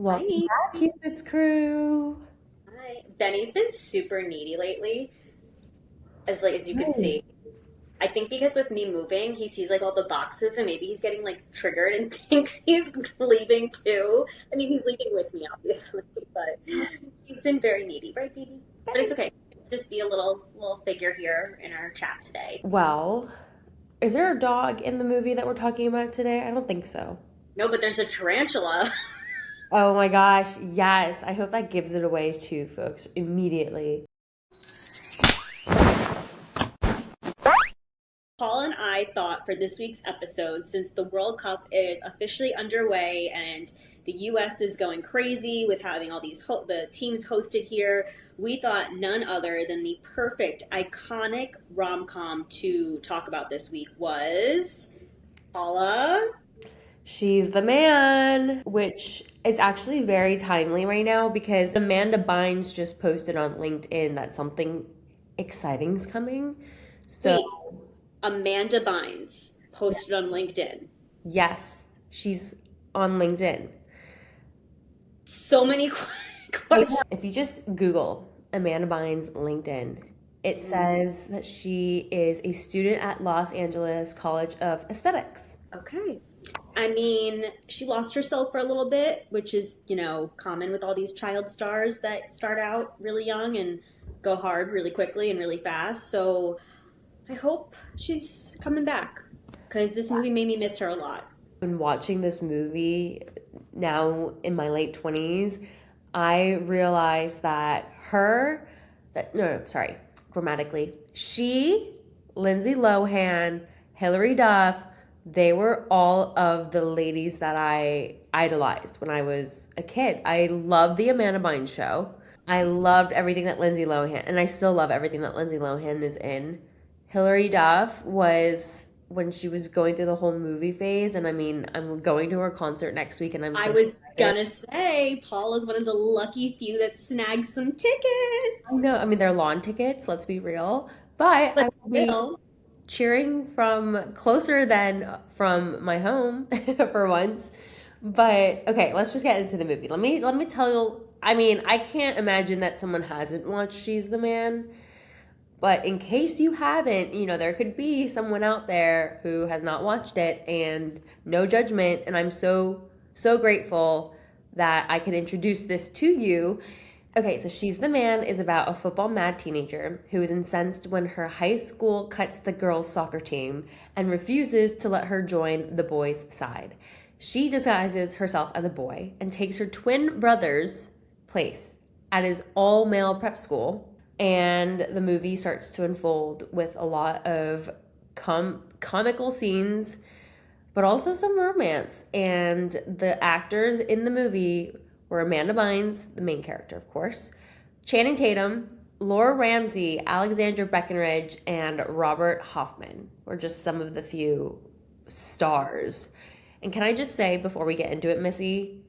Welcome Hi. back, Cupid's crew. Hi. Benny's been super needy lately, as you can Hey. see. I think because with me moving, he sees like all the boxes and maybe he's getting like triggered and thinks he's leaving too. I mean, he's leaving with me obviously, but he's been very needy, right, baby? But it's okay. Just be a little figure here in our chat today. Well, is there a dog in the movie that we're talking about today? I don't think so. No, but there's a tarantula. Oh my gosh, yes. I hope that gives it away to folks immediately. Paul and I thought for this week's episode, since the World Cup is officially underway and the U.S. is going crazy with having all the teams hosted here, we thought none other than the perfect, iconic rom-com to talk about this week was Paula. She's the man, which is actually very timely right now because Amanda Bynes just posted on LinkedIn that something exciting's coming. So, Wait, Amanda Bynes posted on LinkedIn. yes, she's on LinkedIn. So many questions. If you just Google Amanda Bynes LinkedIn, it says that she is a student at Los Angeles College of Aesthetics. Okay. I mean, she lost herself for a little bit, which is, common with all these child stars that start out really young and go hard really quickly and really fast. So I hope she's coming back because this movie made me miss her a lot. When watching this movie now in my late 20s, I realized no, sorry, grammatically, she, Lindsay Lohan, Hilary Duff, they were all of the ladies that I idolized when I was a kid. I loved the Amanda Bynes show. I loved everything that Lindsay Lohan, and I still love everything that Lindsay Lohan is in. Hilary Duff was when she was going through the whole movie phase, and I mean, I'm going to her concert next week, and I'm I so was excited. gonna say, Paul is one of the lucky few that snagged some tickets. I know, I mean, they're lawn tickets, let's be real, but I But will be still, cheering from closer than from my home for once. But okay, let's just get into the movie. Let me tell you. I mean, I can't imagine that someone hasn't watched She's the Man. But in case you haven't, there could be someone out there who has not watched it, and no judgment. And I'm so grateful that I can introduce this to you. Okay, so She's the Man is about a football mad teenager who is incensed when her high school cuts the girls' soccer team and refuses to let her join the boys' side. She disguises herself as a boy and takes her twin brother's place at his all male prep school. And the movie starts to unfold with a lot of comical scenes, but also some romance. And the actors in the movie were Amanda Bynes, the main character, of course, Channing Tatum, Laura Ramsey, Alexandra Breckenridge, and Robert Hoffman were just some of the few stars. And can I just say before we get into it, Missy,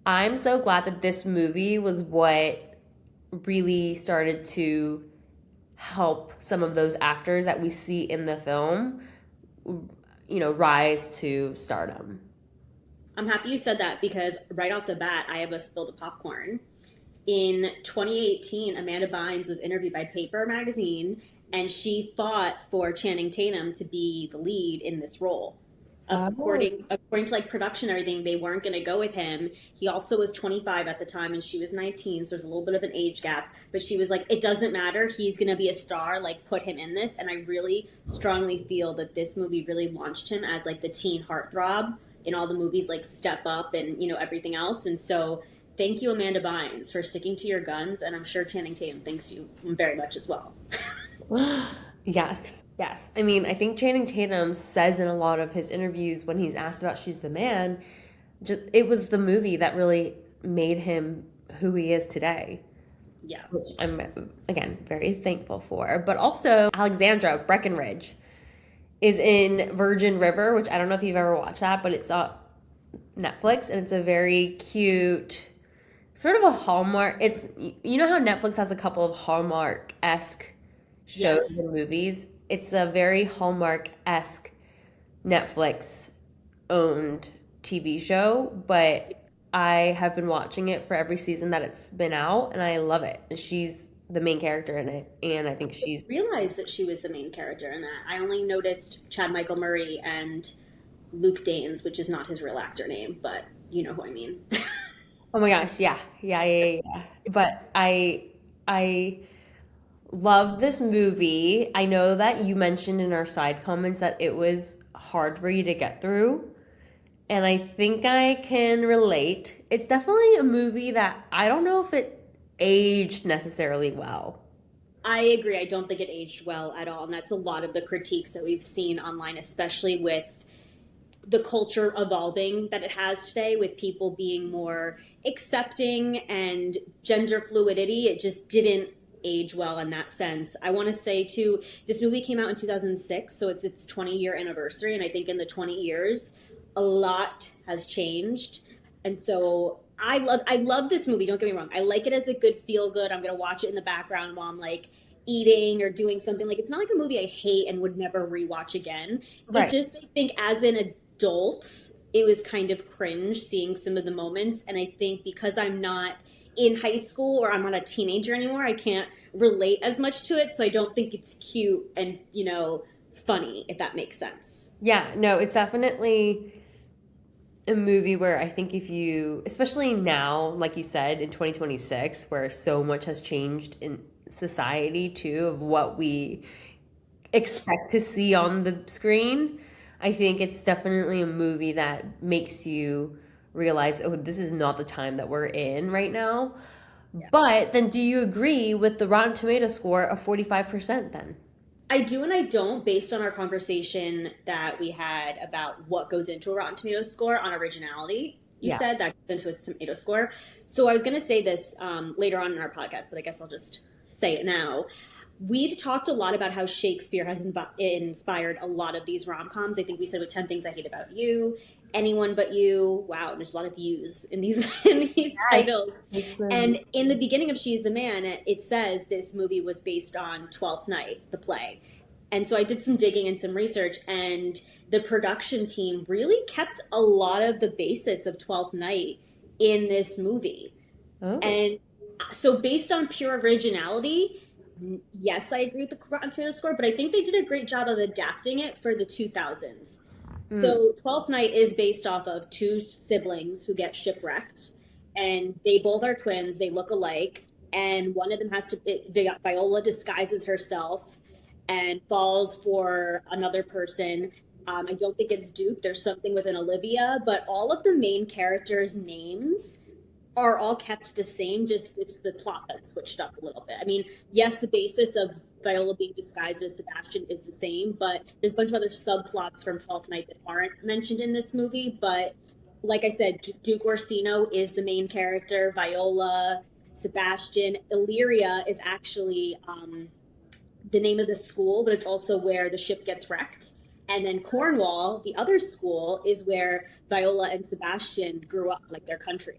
I'm so glad that this movie was what really started to help some of those actors that we see in the film, rise to stardom. I'm happy you said that because right off the bat, I have a spill of popcorn. In 2018, Amanda Bynes was interviewed by Paper Magazine, and she fought for Channing Tatum to be the lead in this role. Oh, According to like production and everything, they weren't going to go with him. He also was 25 at the time, and she was 19, so there's a little bit of an age gap. But she was like, "It doesn't matter. He's going to be a star. Like, put him in this." And I really strongly feel that this movie really launched him as like the teen heartthrob in all the movies, like Step Up and everything else. And so thank you, Amanda Bynes, for sticking to your guns, and I'm sure Channing Tatum thanks you very much as well. yes, yes. I mean, I think Channing Tatum says in a lot of his interviews when he's asked about She's the Man, just, it was the movie that really made him who he is today, Yeah. which I'm, again, very thankful for. But also, Alexandra Breckenridge is in Virgin River, which I don't know if you've ever watched that, but it's on Netflix, and it's a very cute, sort of a Hallmark. It's, how Netflix has a couple of Hallmark-esque shows Yes. and movies. It's a very Hallmark-esque Netflix owned TV show, but I have been watching it for every season that it's been out, and I love it. She's the main character in it, and I think she's. Realized that she was the main character in that. I only noticed Chad Michael Murray and Luke Danes, which is not his real actor name, but you know who I mean. Oh my gosh, yeah, yeah. But I love this movie. I know that you mentioned in our side comments that it was hard for you to get through. And I think I can relate. It's definitely a movie that I don't know if it aged necessarily well. I agree. I don't think it aged well at all. And that's a lot of the critiques that we've seen online, especially with the culture evolving that it has today, with people being more accepting and gender fluidity. It just didn't age well in that sense. I want to say too, this movie came out in 2006, so it's its 20-year anniversary. And I think in the 20 years, a lot has changed. And so I love this movie, don't get me wrong. I like it as a good feel good. I'm gonna watch it in the background while I'm like eating or doing something. Like, it's not like a movie I hate and would never rewatch again. It Right. just, I think as an adult, it was kind of cringe seeing some of the moments. And I think because I'm not in high school or I'm not a teenager anymore, I can't relate as much to it. So I don't think it's cute and, funny, if that makes sense. Yeah, no, it's definitely a movie where I think if you, especially now, like you said, in 2026, where so much has changed in society too, of what we expect to see on the screen, I think it's definitely a movie that makes you realize, oh, this is not the time that we're in right now. Yeah. But then do you agree with the Rotten Tomato score of 45% then? I do and I don't, based on our conversation that we had about what goes into a Rotten Tomatoes score on originality. You Yeah. said that goes into a tomato score. So I was going to say this later on in our podcast, but I guess I'll just say it now. We've talked a lot about how Shakespeare has inspired a lot of these rom-coms. I think we said with 10 Things I Hate About You, Anyone But You. Wow, there's a lot of yous in these in these Yes. titles. And in the beginning of She's the Man, it says this movie was based on Twelfth Night, the play. And so I did some digging and some research, and the production team really kept a lot of the basis of Twelfth Night in this movie. Oh. And so based on pure originality, yes, I agree with the Rotten Tomatoes score, but I think they did a great job of adapting it for the 2000s. So Twelfth Night is based off of two siblings who get shipwrecked, and they both are twins. They look alike, and one of them Viola disguises herself and falls for another person. I don't think it's Duke. There's something with an Olivia, but all of the main characters' names are all kept the same, just it's the plot that's switched up a little bit. I mean, yes, the basis of Viola being disguised as Sebastian is the same, but there's a bunch of other subplots from Twelfth Night that aren't mentioned in this movie. But like I said, Duke Orsino is the main character, Viola, Sebastian. Illyria is actually the name of the school, but it's also where the ship gets wrecked. And then Cornwall, the other school, is where Viola and Sebastian grew up, like their country.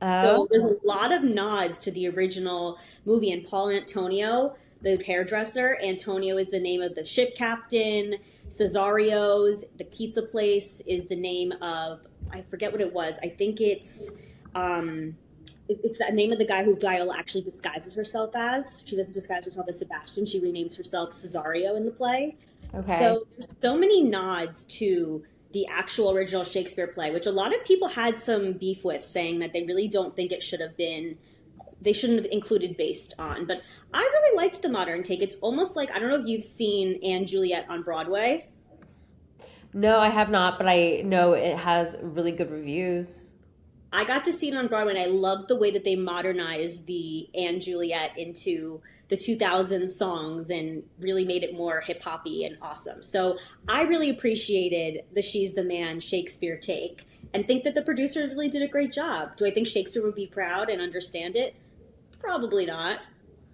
So there's a lot of nods to the original movie. And Paul Antonio, the hairdresser, Antonio is the name of the ship captain. Cesario's, the pizza place, is the name of, I forget what it was. I think it's the name of the guy who Viola actually disguises herself as. She doesn't disguise herself as Sebastian. She renames herself Cesario in the play. Okay. So there's so many nods to the actual original Shakespeare play, which a lot of people had some beef with, saying that they really don't think it should have been, they shouldn't have included based on. But I really liked the modern take. It's almost like, I don't know if you've seen Anne Juliet on Broadway. No, I have not, but I know it has really good reviews. I got to see it on Broadway, and I loved the way that they modernized the Anne Juliet into the 2000s songs and really made it more hip-hoppy and awesome. So I really appreciated the She's the Man Shakespeare take and think that the producers really did a great job. Do I think Shakespeare would be proud and understand it? Probably not.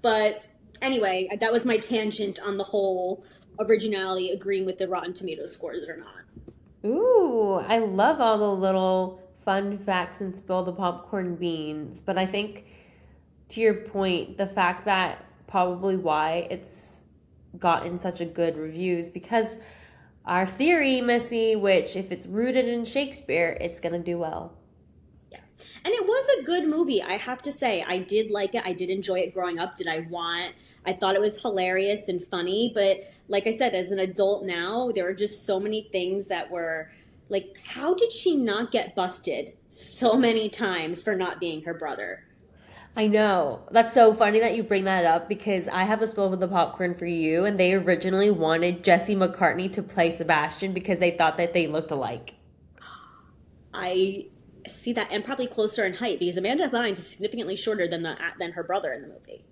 But anyway, that was my tangent on the whole originality, agreeing with the Rotten Tomatoes scores or not. Ooh, I love all the little fun facts and spill the popcorn beans. But I think, to your point, the fact that probably why it's gotten such a good reviews, because our theory, Missy, which if it's rooted in Shakespeare, it's going to do well. Yeah. And it was a good movie, I have to say. I did like it. I did enjoy it growing up. I thought it was hilarious and funny, but like I said, as an adult now, there are just so many things that were like, how did she not get busted so many times for not being her brother? I know. That's so funny that you bring that up because I have a spill with the popcorn for you, and they originally wanted Jesse McCartney to play Sebastian because they thought that they looked alike. I see that, and probably closer in height because Amanda Bynes is significantly shorter than her brother in the movie.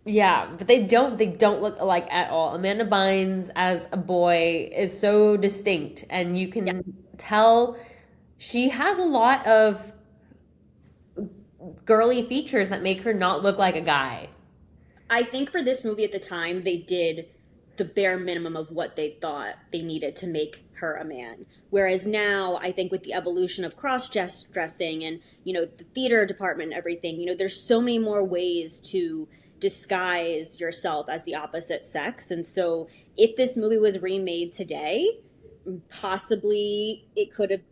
Yeah, but they don't look alike at all. Amanda Bynes as a boy is so distinct, and you Yeah. can tell she has a lot of girly features that make her not look like a guy. I think for this movie at the time, they did the bare minimum of what they thought they needed to make her a man. Whereas now, I think with the evolution of cross dressing and, the theater department and everything, there's so many more ways to disguise yourself as the opposite sex. And so if this movie was remade today, possibly it could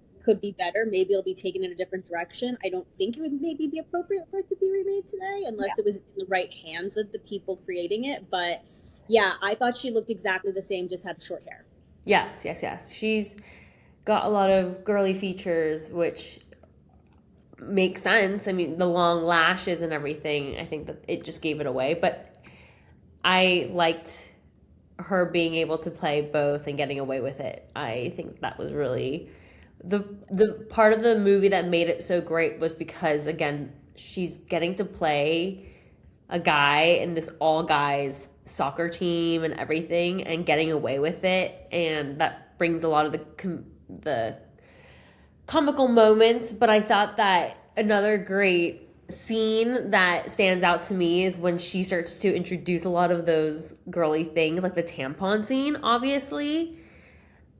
be better. Maybe it'll be taken in a different direction. I don't think it would maybe be appropriate for it to be remade today Yeah. unless it was in the right hands of the people creating it. But yeah, I thought she looked exactly the same, just had short hair. Yes, yes, yes. She's got a lot of girly features, which makes sense. I mean, the long lashes and everything, I think that it just gave it away. But I liked her being able to play both and getting away with it. I think that was really the part of the movie that made it so great was because again, she's getting to play a guy in this all guys soccer team and everything and getting away with it, and that brings a lot of the comical moments. But I thought that another great scene that stands out to me is when she starts to introduce a lot of those girly things, like the tampon scene, obviously.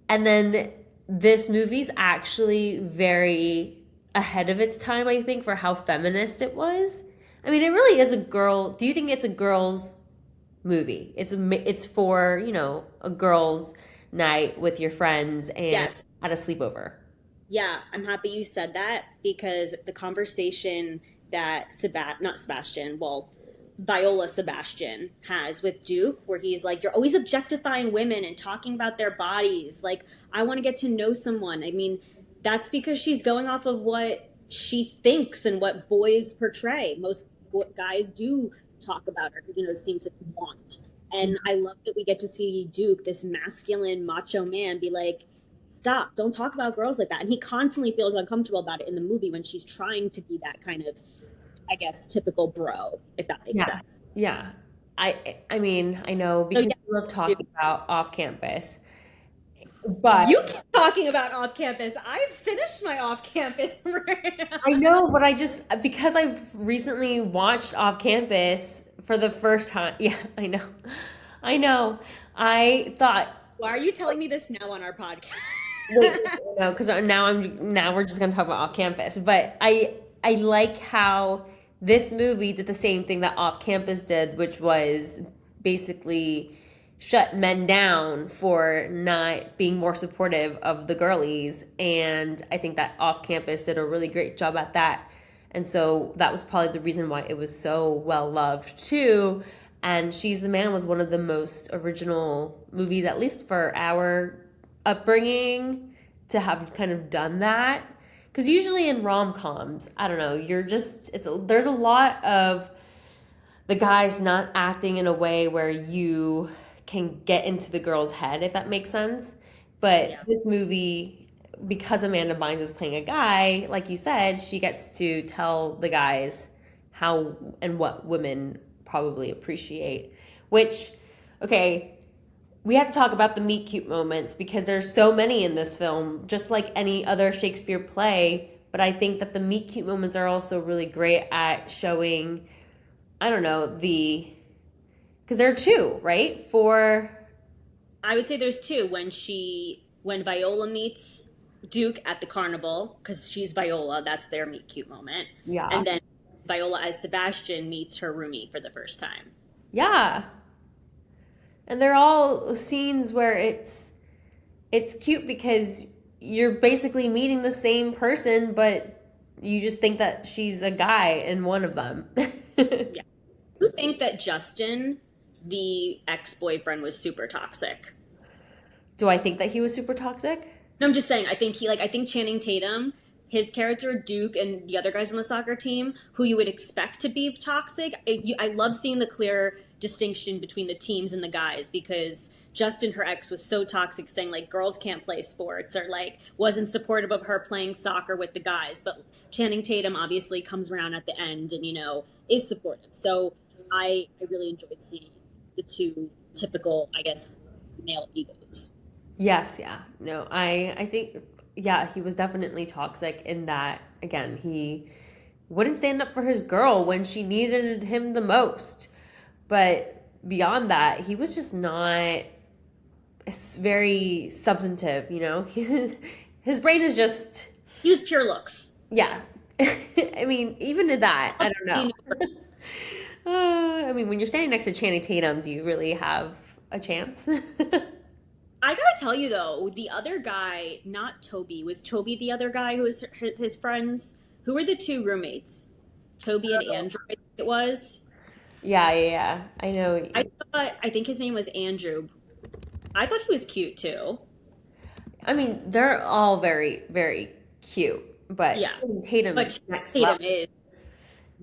And then this movie's actually very ahead of its time, I think, for how feminist it was. I mean, it really is a girl. Do you think it's a girl's movie? It's for, a girl's night with your friends and Yes. at a sleepover. Yeah, I'm happy you said that because the conversation that not Sebastian, well, Viola Sebastian has with Duke, where he's like, "You're always objectifying women and talking about their bodies. Like, I want to get to know someone." I mean, that's because she's going off of what she thinks and what boys portray. Most guys do talk about her, seem to want. And I love that we get to see Duke, this masculine macho man, be like, stop, don't talk about girls like that. And he constantly feels uncomfortable about it in the movie when she's trying to be that kind of, I guess, typical bro, if that makes Yeah. sense. Yeah. I mean, I know So because yeah, we love talking about off campus, but you keep talking about off campus. I've finished my off campus. I know, but because I've recently watched Off Campus for the first time. Yeah, I know. I know. I thought, Why are you telling me this now on our podcast? wait, no, because now we're just gonna talk about Off Campus. But I like how this movie did the same thing that Off Campus did, which was basically shut men down for not being more supportive of the girlies. And I think that Off Campus did a really great job at that. And so that was probably the reason why it was so well loved too. And She's the Man was one of the most original movies, at least for our upbringing, to have kind of done that. Because usually in rom-coms, I don't know, there's a lot of the guys not acting in a way where you can get into the girl's head, if that makes sense. But Yeah. this movie, because Amanda Bynes is playing a guy, like you said, she gets to tell the guys how and what women probably appreciate. Which, okay, we have to talk about the meet cute moments because there's so many in this film, just like any other Shakespeare play. But I think that the meet cute moments are also really great at showing, I don't know, because there are two, right? I would say there's two. When Viola meets Duke at the carnival, because she's Viola, that's their meet cute moment. Yeah. And then Viola as Sebastian meets her roomie for the first time. Yeah. And they're all scenes where it's cute because you're basically meeting the same person, but You just think that she's a guy in one of them. Yeah. You think that Justin, the ex-boyfriend, was super toxic? Do I think that he was super toxic? No, I'm just saying. I think Channing Tatum, his character Duke, and the other guys on the soccer team, who you would expect to be toxic. I love seeing the clear distinction between the teams and the guys, because Justin, her ex, was so toxic, saying like girls can't play sports, or like wasn't supportive of her playing soccer with the guys. But Channing Tatum obviously comes around at the end and is supportive. So I really enjoyed seeing the two typical, I guess, male egos. Yes, yeah. No, I think yeah, he was definitely toxic in that again, he wouldn't stand up for his girl when she needed him the most. But beyond that, he was just not very substantive, you know? His brain is just He was pure looks. yeah. I mean, even to that, I don't know. I mean, when you're standing next to Channing Tatum, do you really have a chance? I gotta tell you though, the other guy, not Toby, was Toby the other guy who was his friends? Who were the two roommates? Toby and Andrew, I think it was. Yeah, yeah, yeah. I know. I think his name was Andrew. I thought he was cute too. I mean, they're all very, very cute, but Yeah, Tatum but next Tatum level. is.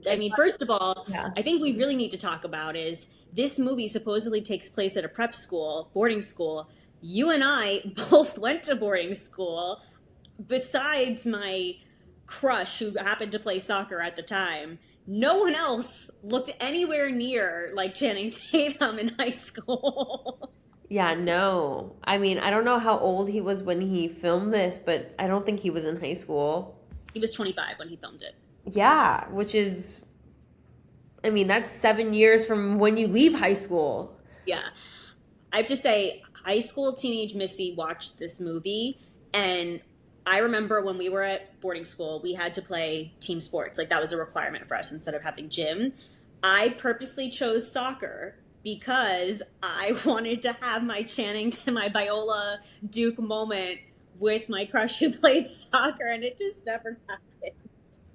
I mean, first of all, Yeah. I think we really need to talk about is this movie supposedly takes place at a prep school, boarding school. You and I both went to boarding school. Besides my crush, who happened to play soccer at the time, no one else looked anywhere near like Channing Tatum in high school. Yeah, no. I mean, I don't know how old he was when he filmed this, but I don't think he was in high school. He was 25 when he filmed it. Yeah, which is, I mean, that's 7 years from when you leave high school. Yeah. I have to say, high school teenage Missy watched this movie, and I remember when we were at boarding school, we had to play team sports. Like, that was a requirement for us instead of having gym. I purposely chose soccer because I wanted to have my my Viola Duke moment with my crush who played soccer, and it just never happened.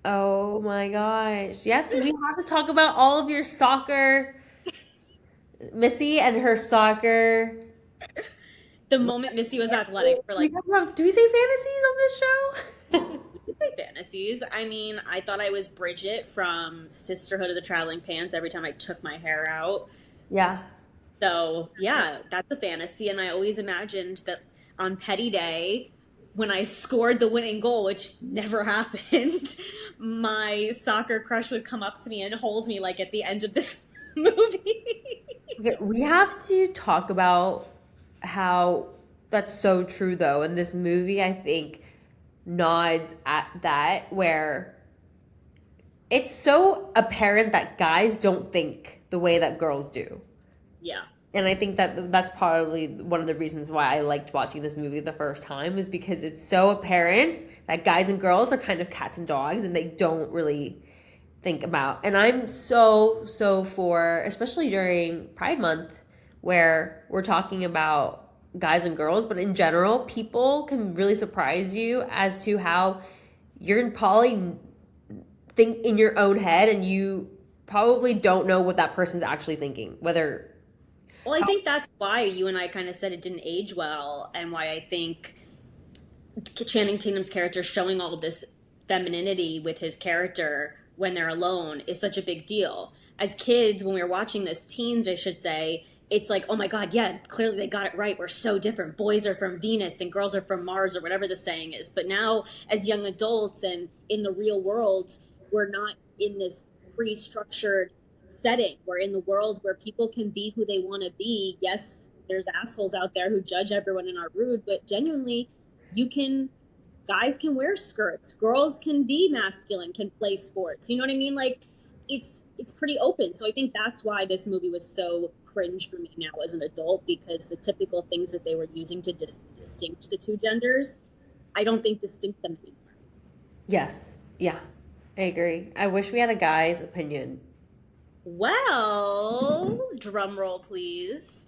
Oh my gosh. Yes, we have to talk about all of your soccer, Missy and her soccer. The moment Missy was athletic for like Do we say fantasies on this show? fantasies. I mean, I thought I was Bridget from Sisterhood of the Traveling Pants every time I took my hair out. Yeah. So, yeah, that's a fantasy. And I always imagined that on Petty Day, when I scored the winning goal, which never happened, my soccer crush would come up to me and hold me like at the end of this movie. Okay, we have to talk about how that's so true though. And this movie, I think, nods at that, where it's so apparent that guys don't think the way that girls do. Yeah. And I think that that's probably one of the reasons why I liked watching this movie the first time, is because it's so apparent that guys and girls are kind of cats and dogs and they don't really think about. And I'm so for, especially during Pride Month, where we're talking about guys and girls, but in general, people can really surprise you as to how you're probably think in your own head and you probably don't know what that person's actually thinking, whether. Well, I think that's why you and I kind of said it didn't age well, and why I think Channing Tatum's character showing all of this femininity with his character when they're alone is such a big deal. As kids, when we were watching this, teens, I should say, it's like, oh my God, yeah, clearly they got it right. We're so different. Boys are from Venus and girls are from Mars, or whatever the saying is. But now, as young adults and in the real world, we're not in this pre-structured setting. We're in the world where people can be who they want to be. Yes, there's assholes out there who judge everyone and are rude, but genuinely, guys can wear skirts, girls can be masculine, can play sports. You know what I mean? Like, it's pretty open. So I think that's why this movie was so cringe for me now as an adult, because the typical things that they were using to distinct the two genders, I don't think distinct them anymore. Yes. Yeah. I agree. I wish we had a guy's opinion. Well, drum roll, please.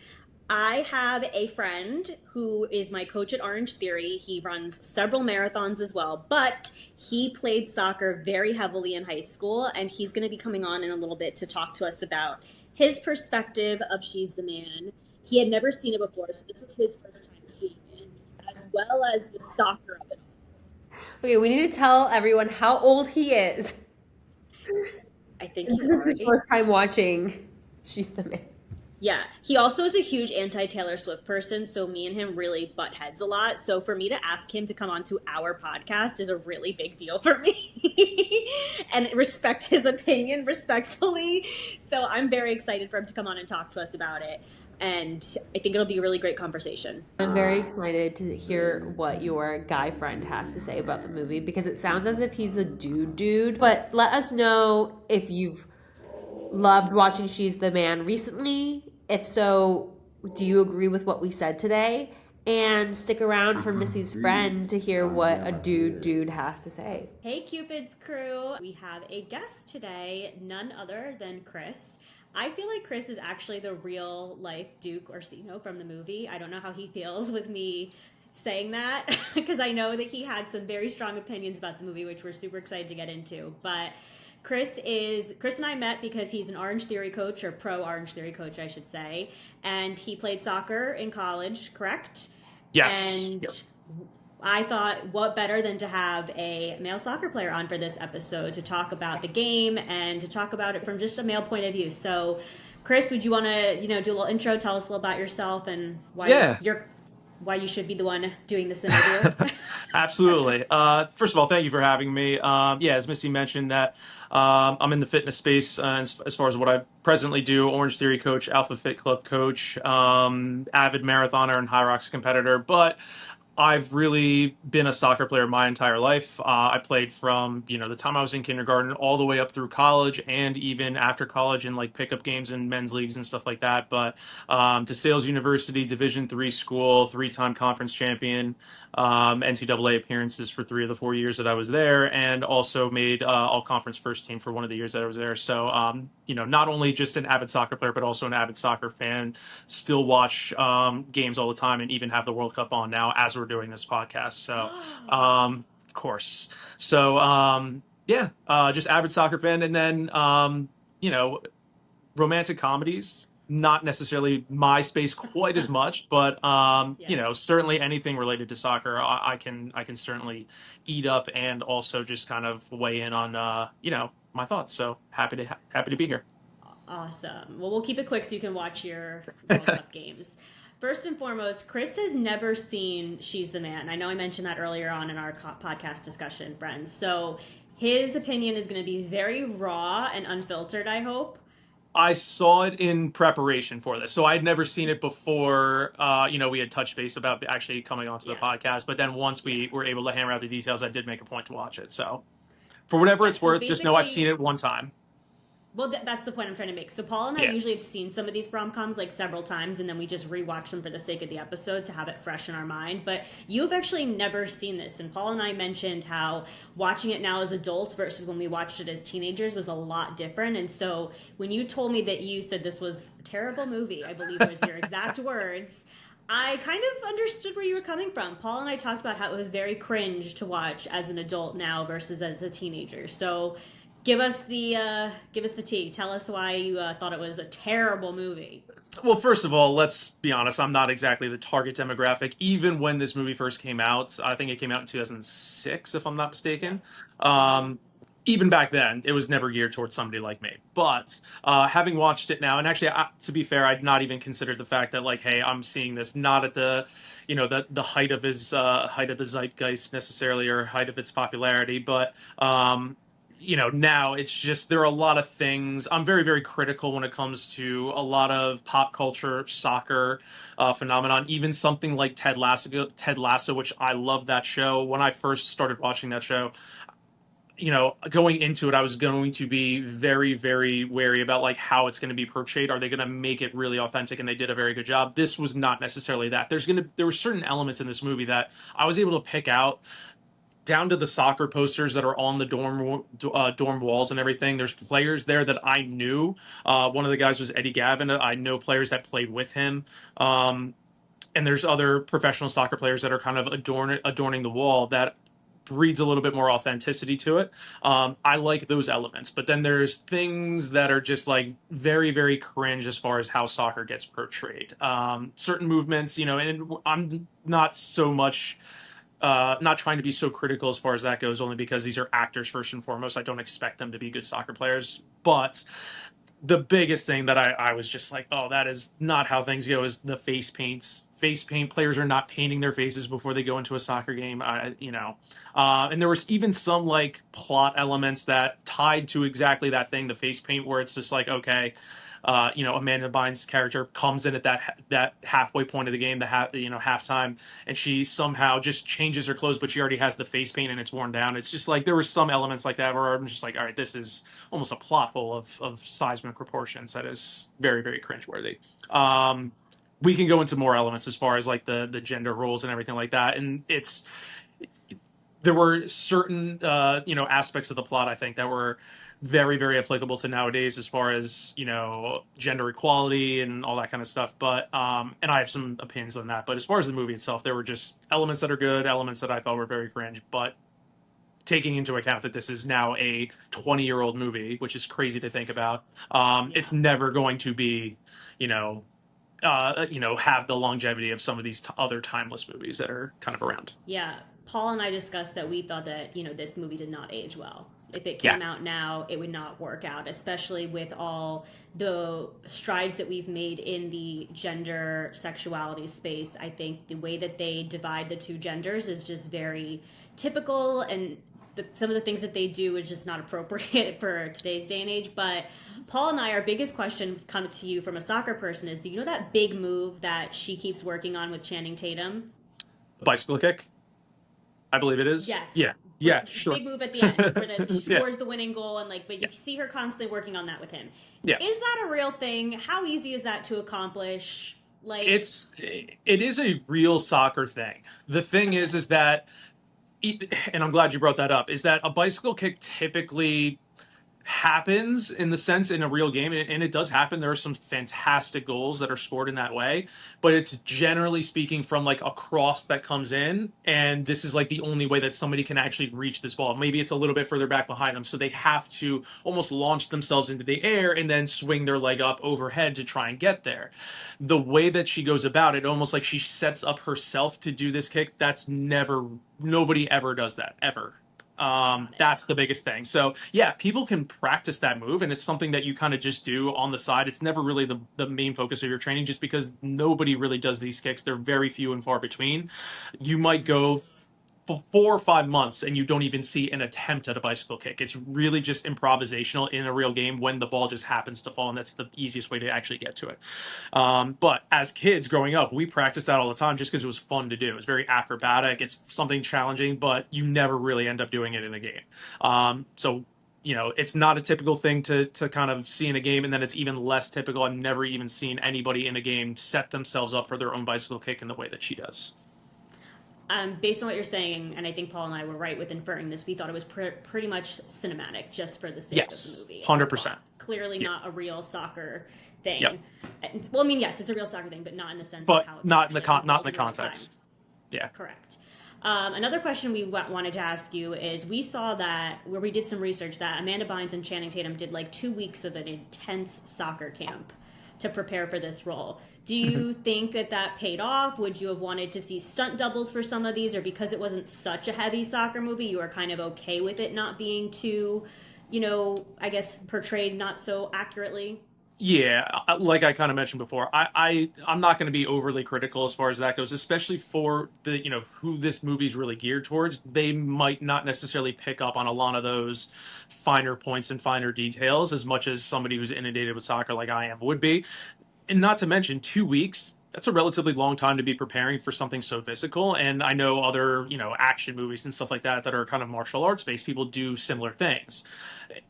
I have a friend who is my coach at Orange Theory. He runs several marathons as well, but he played soccer very heavily in high school, and he's going to be coming on in a little bit to talk to us about his perspective of She's the Man. He had never seen it before, so this was his first time seeing it, as well as the soccer of it Okay, we need to tell everyone how old he is. all. I think This he's is his already. first time watching She's the Man. Yeah, he also is a huge anti Taylor Swift person, so me and him really butt heads a lot. So for me to ask him to come onto our podcast is a really big deal for me, and respect his opinion respectfully. So I'm very excited for him to come on and talk to us about it, and I think it'll be a really great conversation. I'm very excited to hear what your guy friend has to say about the movie because it sounds as if he's a dude. But let us know if you've loved watching She's the Man recently. If so, do you agree with what we said today? And stick around for Missy's friend to hear what a dude has to say. Hey, Cupid's crew. We have a guest today, none other than Chris. I feel like Chris is actually the real life Duke Orsino from the movie. I don't know how he feels with me saying that because I know that he had some very strong opinions about the movie, which we're super excited to get into. But Chris and I met because he's an Orange Theory coach, or pro Orange Theory coach, I should say, and he played soccer in college, correct? Yes. And Yep. I thought, what better than to have a male soccer player on for this episode to talk about the game and to talk about it from just a male point of view. So, Chris, would you want to, do a little intro? Tell us a little about yourself and Yeah. why you should be the one doing this interview. Absolutely. First of all, thank you for having me. As Missy mentioned, that I'm in the fitness space as far as what I presently do. Orange Theory coach, Alpha Fit Club coach, avid marathoner and High Rocks competitor. But I've really been a soccer player my entire life. I played from, the time I was in kindergarten all the way up through college and even after college in like pickup games and men's leagues and stuff like that. But DeSales University, Division III school, three-time conference champion, NCAA appearances for 3 of the 4 years that I was there, and also made all-conference first team for 1 of the years that I was there. So, not only just an avid soccer player, but also an avid soccer fan. Still watch games all the time and even have the World Cup on now as we're doing this podcast. So, of course. So, just avid soccer fan. And then, romantic comedies, not necessarily my space quite as much, but, certainly anything related to soccer, I can certainly eat up and also just kind of weigh in on, my thoughts. So happy to be here. Awesome. Well, we'll keep it quick so you can watch your World Cup games. First and foremost, Chris has never seen She's the Man. I know I mentioned that earlier on in our podcast discussion, friends. So his opinion is going to be very raw and unfiltered, I hope. I saw it in preparation for this. So I'd never seen it before. We had touched base about actually coming onto the podcast. But then once we were able to hammer out the details, I did make a point to watch it. So for whatever it's worth, just know I've seen it one time. Well, that's the point I'm trying to make. So Paul and I usually have seen some of these rom-coms like several times, and then we just rewatch them for the sake of the episode to have it fresh in our mind. But you've actually never seen this, and Paul and I mentioned how watching it now as adults versus when we watched it as teenagers was a lot different. And so when you told me that you said this was a terrible movie, I believe was your exact words, I kind of understood where you were coming from. Paul and I talked about how it was very cringe to watch as an adult now versus as a teenager. So give us the tea. Tell us why you thought it was a terrible movie. Well, first of all, let's be honest. I'm not exactly the target demographic. Even when this movie first came out, I think it came out in 2006, if I'm not mistaken. Even back then, it was never geared towards somebody like me. But having watched it now, and actually, to be fair, I'd not even considered the fact that, like, hey, I'm seeing this not at the, the height of the zeitgeist necessarily, or height of its popularity, but now it's just, there are a lot of things. I'm very, very critical when it comes to a lot of pop culture, soccer phenomenon, even something like Ted Lasso, which I love that show. When I first started watching that show, going into it, I was going to be very, very wary about like how it's going to be portrayed. Are they going to make it really authentic? And they did a very good job. This was not necessarily that. There were certain elements in this movie that I was able to pick out down to the soccer posters that are on the dorm walls and everything. There's players there that I knew. One of the guys was Eddie Gavin. I know players that played with him. Um, and there's other professional soccer players that are kind of adorning the wall that breeds a little bit more authenticity to it. I like those elements, but then there's things that are just like very, very cringe as far as how soccer gets portrayed. Certain movements, and I'm not so much not trying to be so critical as far as that goes, only because these are actors first and foremost. I don't expect them to be good soccer players, but the biggest thing that I was just like, oh, that is not how things go, is the face paints. Face paint, players are not painting their faces before they go into a soccer game. And there was even some like plot elements that tied to exactly that thing, the face paint, where it's just like, okay, Amanda Bynes' character comes in at that halfway point of the game, halftime, and she somehow just changes her clothes, but she already has the face paint and it's worn down. It's just like there were some elements like that where I'm just like, all right, this is almost a plot hole of seismic proportions that is very, very cringeworthy. We can go into more elements as far as like the gender roles and everything like that, and there were certain aspects of the plot I think that were very, very applicable to nowadays as far as gender equality and all that kind of stuff. But and I have some opinions on that. But as far as the movie itself, there were just elements that are good, elements that I thought were very cringe. But taking into account that this is now a 20-year-old movie, which is crazy to think about, it's never going to be, have the longevity of some of these other timeless movies that are kind of around. Yeah. Paul and I discussed that we thought that, this movie did not age well. If it came out now, it would not work out, especially with all the strides that we've made in the gender sexuality space. I think the way that they divide the two genders is just very typical, and some of the things that they do is just not appropriate for today's day and age. But Paul and I, our biggest question coming to you from a soccer person is, do you know that big move that she keeps working on with Channing Tatum? The bicycle kick? I believe it is. Yes. Yeah, sure. Big move at the end where she scores the winning goal, and but you see her constantly working on that with him. Yeah. Is that a real thing? How easy is that to accomplish? It is a real soccer thing. The thing is that, and I'm glad you brought that up, is that a bicycle kick typically happens in the sense in a real game, and it does happen. There are some fantastic goals that are scored in that way, but it's generally speaking from like a cross that comes in, and this is like the only way that somebody can actually reach this ball. Maybe it's a little bit further back behind them, so they have to almost launch themselves into the air and then swing their leg up overhead to try and get there. The way that she goes about it, almost like she sets up herself to do this kick, nobody ever does that, ever. That's the biggest thing. So yeah, people can practice that move, and it's something that you kind of just do on the side. It's never really the main focus of your training, just because nobody really does these kicks. They're very few and far between. You might go for 4 or 5 months and you don't even see an attempt at a bicycle kick. It's really just improvisational in a real game when the ball just happens to fall, and that's the easiest way to actually get to it. But as kids growing up, we practiced that all the time just because it was fun to do. It's very acrobatic. It's something challenging, but you never really end up doing it in a game. So it's not a typical thing to kind of see in a game, and then it's even less typical. I've never even seen anybody in a game set themselves up for their own bicycle kick in the way that she does. Based on what you're saying, and I think Paul and I were right with inferring this, we thought it was pretty much cinematic, just for the sake of the movie. 100%. Clearly not a real soccer thing. Yep. Well, I mean, yes, it's a real soccer thing, but not in the sense but of how it not in the context. Yeah. Correct. Another question we wanted to ask you is, we saw that, where we did some research, that Amanda Bynes and Channing Tatum did like 2 weeks of an intense soccer camp to prepare for this role. Do you think that paid off? Would you have wanted to see stunt doubles for some of these, or because it wasn't such a heavy soccer movie, you were kind of okay with it not being too, I guess, portrayed not so accurately? Yeah, like I kind of mentioned before, I'm not going to be overly critical as far as that goes, especially for the who this movie's really geared towards. They might not necessarily pick up on a lot of those finer points and finer details as much as somebody who's inundated with soccer like I am would be. And not to mention 2 weeks, that's a relatively long time to be preparing for something so physical. And I know other, action movies and stuff like that are kind of martial arts based, people do similar things.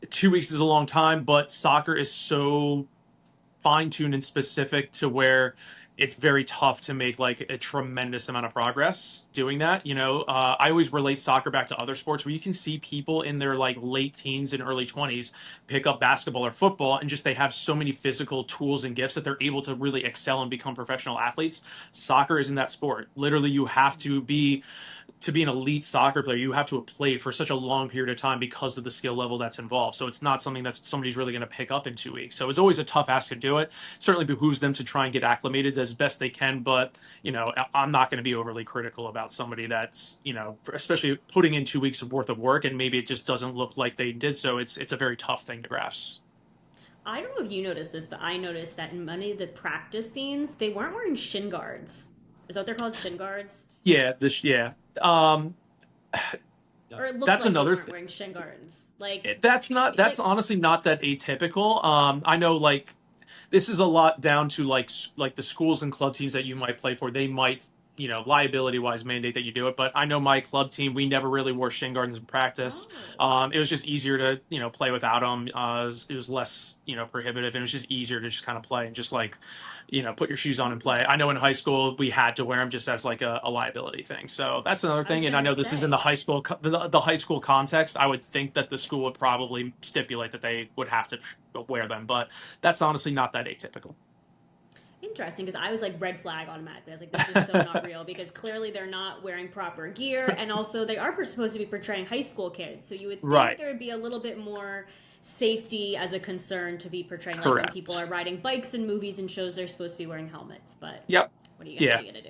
2 weeks is a long time, but soccer is so fine-tuned and specific to where it's very tough to make like a tremendous amount of progress doing that. I always relate soccer back to other sports where you can see people in their like late teens and early 20s pick up basketball or football, and just they have so many physical tools and gifts that they're able to really excel and become professional athletes. Soccer isn't that sport. Literally, you have to be an elite soccer player, you have to have played for such a long period of time because of the skill level that's involved. So it's not something that somebody's really going to pick up in 2 weeks. So it's always a tough ask to do it. Certainly behooves them to try and get acclimated as best they can. But, I'm not going to be overly critical about somebody that's, especially putting in 2 weeks worth of work and maybe it just doesn't look like they did so. It's a very tough thing to grasp. I don't know if you noticed this, but I noticed that in many of the practice scenes, they weren't wearing shin guards. Is that what they're called? Shin guards? Yeah. Um, Or it looked that's like they another weren't wearing shin guards. Like, that's like honestly not that atypical. I know like this is a lot down to like the schools and club teams that you might play for. They might, liability wise mandate that you do it. But I know my club team, we never really wore shin guards in practice. oh, It was just easier to play without them. It was less prohibitive, and it was just easier to just kind of play and just like put your shoes on and play. I know in high school we had to wear them just as like a liability thing. So that's another I was thing. And I gonna know this is in the say. high school the high school context. I would think that the school would probably stipulate that they would have to wear them, but that's honestly not that atypical. Interesting, because I was like red flag automatically. I was like, this is so not real because clearly they're not wearing proper gear, and also they are supposed to be portraying high school kids. So you would think Right. there would be a little bit more safety as a concern to be portraying, like when people are Correct. riding bikes in movies and shows, they're supposed to be wearing helmets. But Yep. what Yeah. are you gonna do?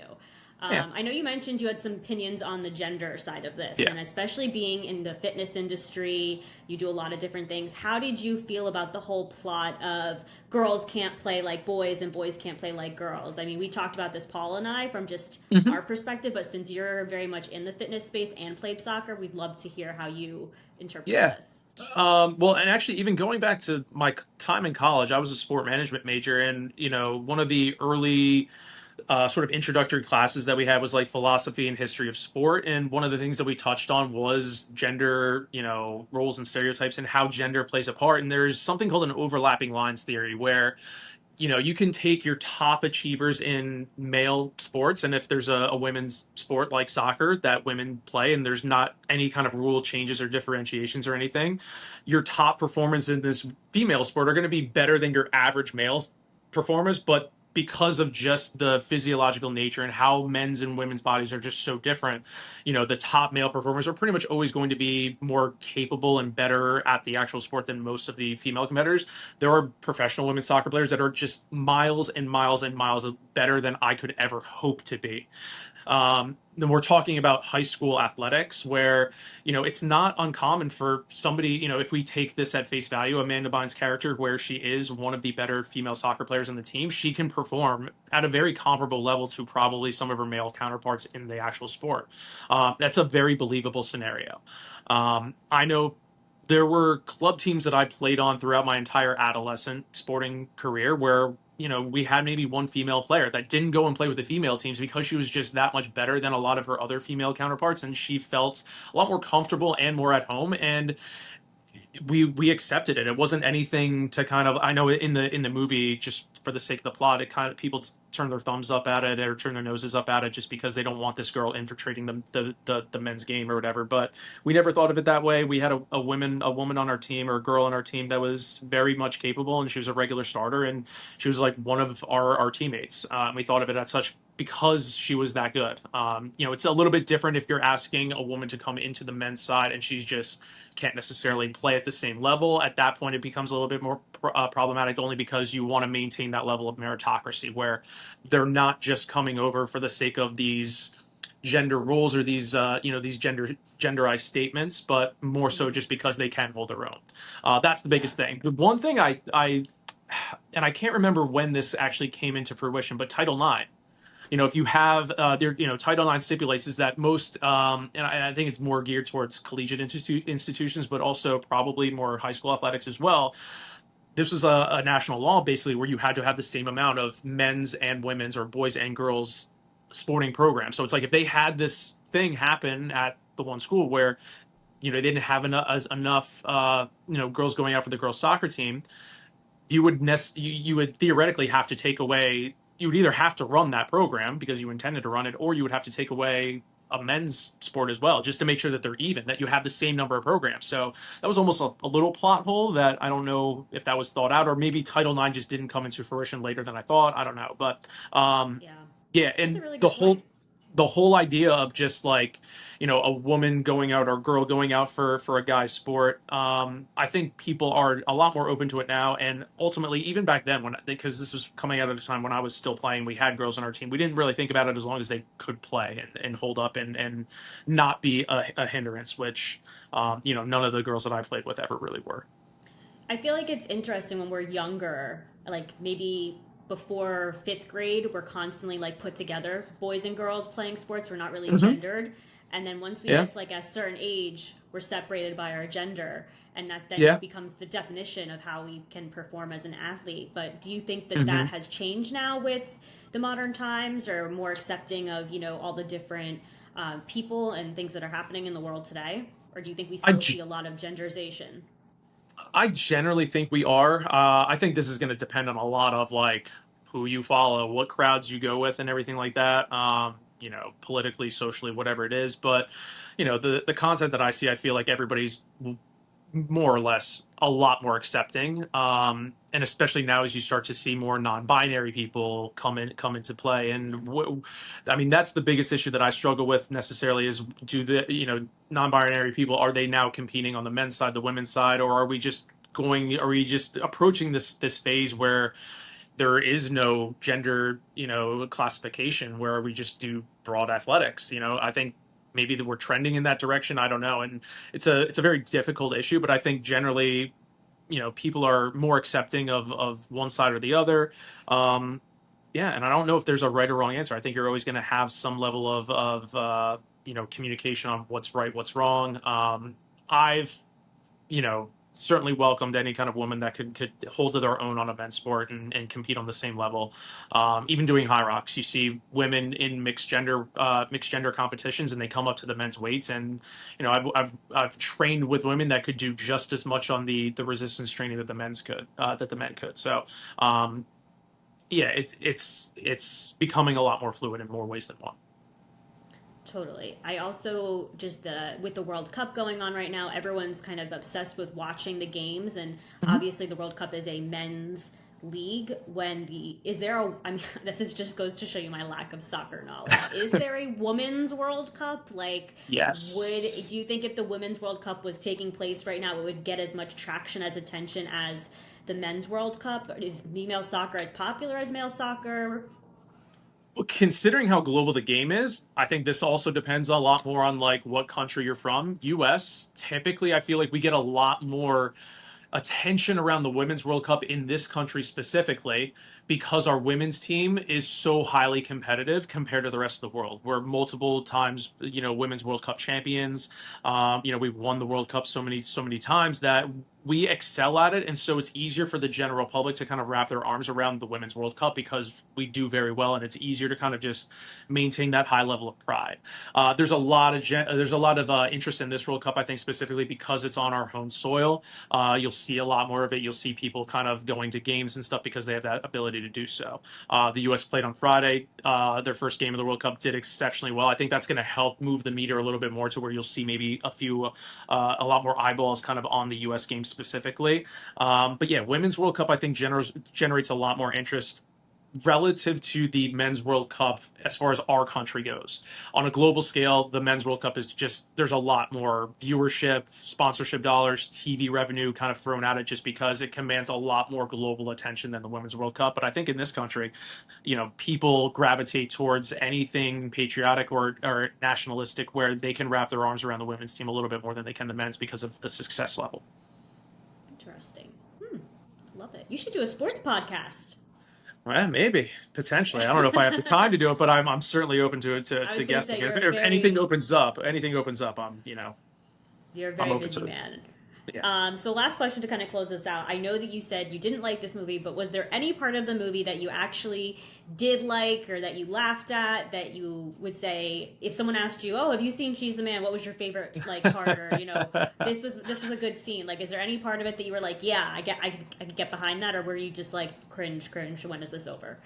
Yeah. I know you mentioned you had some opinions on the gender side of this, Yeah. and especially being in the fitness industry, you do a lot of different things. How did you feel about the whole plot of girls can't play like boys and boys can't play like girls? I mean, we talked about this, Paul and I, from just Mhm. our perspective, but since you're very much in the fitness space and played soccer, we'd love to hear how you interpret Yeah. this. Well, and actually, even going back to my time in college, I was a sport management major, and one of the early sort of introductory classes that we had was like philosophy and history of sport. And one of the things that we touched on was gender, roles and stereotypes and how gender plays a part. And there's something called an overlapping lines theory where, you can take your top achievers in male sports. And if there's a women's sport like soccer that women play and there's not any kind of rule changes or differentiations or anything, your top performers in this female sport are going to be better than your average male performers. But because of just the physiological nature and how men's and women's bodies are just so different, the top male performers are pretty much always going to be more capable and better at the actual sport than most of the female competitors. There are professional women's soccer players that are just miles and miles and miles better than I could ever hope to be. Then we're talking about high school athletics where, it's not uncommon for somebody, if we take this at face value, Amanda Bynes' character, where she is one of the better female soccer players on the team, she can perform at a very comparable level to probably some of her male counterparts in the actual sport. That's a very believable scenario. I know there were club teams that I played on throughout my entire adolescent sporting career where we had maybe one female player that didn't go and play with the female teams because she was just that much better than a lot of her other female counterparts, and she felt a lot more comfortable and more at home. And we accepted it. It wasn't anything to kind of, I know in the movie, just for the sake of the plot, it kind of people turn their thumbs up at it or turn their noses up at it just because they don't want this girl infiltrating the men's game or whatever. But we never thought of it that way. We had a woman on our team or a girl on our team that was very much capable, and she was a regular starter, and she was like one of our teammates. We thought of it as such because she was that good. It's a little bit different if you're asking a woman to come into the men's side and she's just can't necessarily play at the same level. At that point, it becomes a little bit more problematic only because you want to maintain that level of meritocracy where they're not just coming over for the sake of these gender roles or these genderized statements, but more so just because they can hold their own. That's the Yeah. biggest thing. The one thing I and I can't remember when this actually came into fruition, but Title IX, if you have Title IX stipulates is that most, and I think it's more geared towards collegiate institutions, but also probably more high school athletics as well. This was a national law basically where you had to have the same amount of men's and women's or boys and girls sporting programs. So it's like if they had this thing happen at the one school where they didn't have enough girls going out for the girls soccer team, you would theoretically have to take away you would either have to run that program because you intended to run it, or you would have to take away a men's sport as well, just to make sure that they're even, that you have the same number of programs. So that was almost a little plot hole that I don't know if that was thought out, or maybe Title IX just didn't come into fruition later than I thought. I don't know, but Yeah, yeah, that's a and really good point. the whole idea of just like, a woman going out or girl going out for a guy's sport, I think people are a lot more open to it now. And ultimately, even back then, when, because this was coming out at a time when I was still playing, we had girls on our team, we didn't really think about it as long as they could play and hold up and not be a hindrance, which none of the girls that I played with ever really were. I feel like it's interesting when we're younger, like maybe before fifth grade, we're constantly like put together, boys and girls playing sports. We're not really Hmm. gendered. And then once we Yeah. get to like a certain age, we're separated by our gender. And that then Yeah. becomes the definition of how we can perform as an athlete. But do you think that Hmm. that has changed now with the modern times, or more accepting of, all the different people and things that are happening in the world today? Or do you think we I still see a lot of genderization? I generally think we are. I think this is going to depend on a lot of like who you follow, what crowds you go with, and everything like that. Politically, socially, whatever it is. But the content that I see, I feel like everybody's more or less a lot more accepting. And especially now as you start to see more non-binary people come into play. And I mean, that's the biggest issue that I struggle with necessarily is, do the, non-binary people, are they now competing on the men's side, the women's side, or are we just approaching this phase where there is no gender, classification, where we just do broad athletics? I think maybe that we're trending in that direction. I don't know. And it's a very difficult issue, but I think generally, people are more accepting of one side or the other. Yeah. And I don't know if there's a right or wrong answer. I think you're always going to have some level of communication on what's right, what's wrong. I've, certainly welcomed any kind of woman that could hold to their own on a men's sport and compete on the same level. Even doing high rocks, you see women in mixed gender competitions, and they come up to the men's weights. And I've trained with women that could do just as much on the resistance training that the men could. So yeah, it's becoming a lot more fluid in more ways than one. Totally. I also just with the World Cup going on right now, everyone's kind of obsessed with watching the games, and obviously the World Cup is a men's league. I mean, this is just goes to show you my lack of soccer knowledge. Is there a women's World Cup? Like, Yes. do you think if the women's World Cup was taking place right now, it would get as much traction as attention as the men's World Cup? Is female soccer as popular as male soccer? Considering how global the game is, I think this also depends a lot more on like what country you're from. US, typically, I feel like we get a lot more attention around the Women's World Cup in this country specifically, because our women's team is so highly competitive compared to the rest of the world. We're multiple times, Women's World Cup champions. We've won the World Cup so many times that we excel at it. And so it's easier for the general public to kind of wrap their arms around the Women's World Cup, because we do very well, and it's easier to kind of just maintain that high level of pride. There's a lot of interest in this World Cup, I think, specifically because it's on our home soil. You'll see a lot more of it. You'll see people kind of going to games and stuff because they have that ability to do so. The U.S. played on Friday. Their first game of the World Cup did exceptionally well. I think that's going to help move the meter a little bit more to where you'll see maybe a lot more eyeballs kind of on the U.S. game specifically. But yeah, Women's World Cup, I think, generates a lot more interest relative to the Men's World Cup as far as our country goes. On a global scale, the Men's World Cup is just, there's a lot more viewership, sponsorship dollars, TV revenue kind of thrown at it, just because it commands a lot more global attention than the Women's World Cup. But I think in this country, people gravitate towards anything patriotic or nationalistic where they can wrap their arms around the women's team a little bit more than they can the men's, because of the success level. Interesting. Love it. You should do a sports podcast. Well, maybe potentially. I don't know if I have the time to do it, but I'm certainly open to it I was to gonna say guessing. If, you're a if anything very opens up, I'm you're a I'm very open busy to it. man. Yeah. So last question to kind of close this out. I know that you said you didn't like this movie, but was there any part of the movie that you actually did like, or that you laughed at, that you would say, if someone asked you, "Oh, have you seen She's the Man? What was your favorite like part?" Or this was a good scene. Like, is there any part of it that you were like, "Yeah, I could get behind that," or were you just like, cringe? When is this over?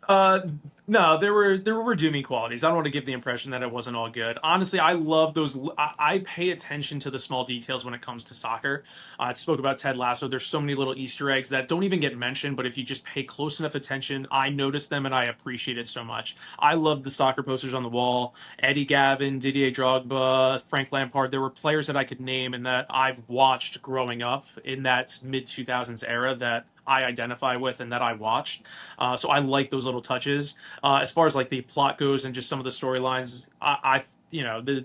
Uh, no, there were redeeming qualities. I don't want to give the impression that it wasn't all good. Honestly, I love those. I pay attention to the small details when it comes to soccer. I spoke about Ted Lasso. There's so many little Easter eggs that don't even get mentioned, but if you just pay close enough attention, I notice them and I appreciate it so much. I love the soccer posters on the wall. Eddie Gavin, Didier Drogba, Frank Lampard. There were players that I could name and that I've watched growing up in that mid 2000s era that I identify with and that I watched. So I like those little touches. As far as like the plot goes and just some of the storylines,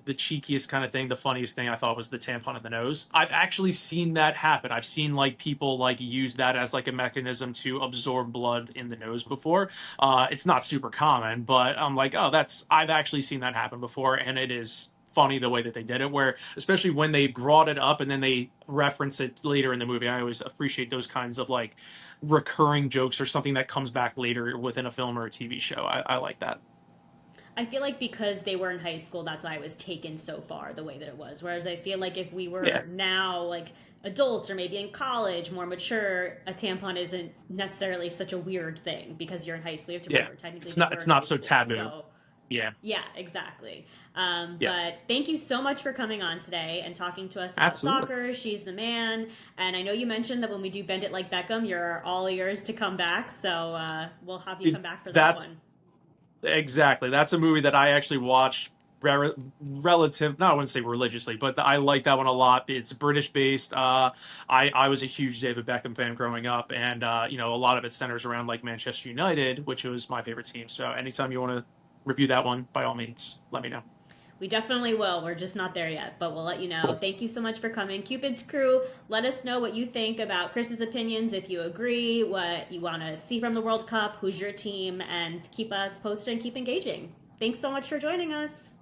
the cheekiest kind of thing, the funniest thing I thought was the tampon in the nose. I've actually seen that happen. I've seen like people like use that as like a mechanism to absorb blood in the nose before. It's not super common, but I'm like, oh, I've actually seen that happen before, and it is funny the way that they did it, where especially when they brought it up and then they reference it later in the movie. I always appreciate those kinds of like recurring jokes or something that comes back later within a film or a TV show. I like that. I feel like because they were in high school, that's why it was taken so far the way that it was. Whereas I feel like if we Yeah, were now like adults or maybe in college, more mature, a tampon isn't necessarily such a weird thing because you're in high school. You have to yeah. remember technically It's they not were it's in high not so school. taboo. So Yeah, yeah, exactly. yeah, But thank you so much for coming on today and talking to us about absolutely. soccer. She's the man. And I know you mentioned that when we do Bend It Like Beckham, you're all ears to come back. So we'll have you come back for that That's one. exactly. That's a movie that I actually watched relative, no, I wouldn't say religiously, but I like that one a lot. It's British based. I was a huge David Beckham fan growing up, and a lot of it centers around like Manchester United, which was my favorite team. So anytime you want to review that one, by all means, let me know. We definitely will. We're just not there yet, but we'll let you know. Cool. Thank you so much for coming. Cupid's Crew, let us know what you think about Chris's opinions, if you agree, what you want to see from the World Cup, who's your team, and keep us posted and keep engaging. Thanks so much for joining us.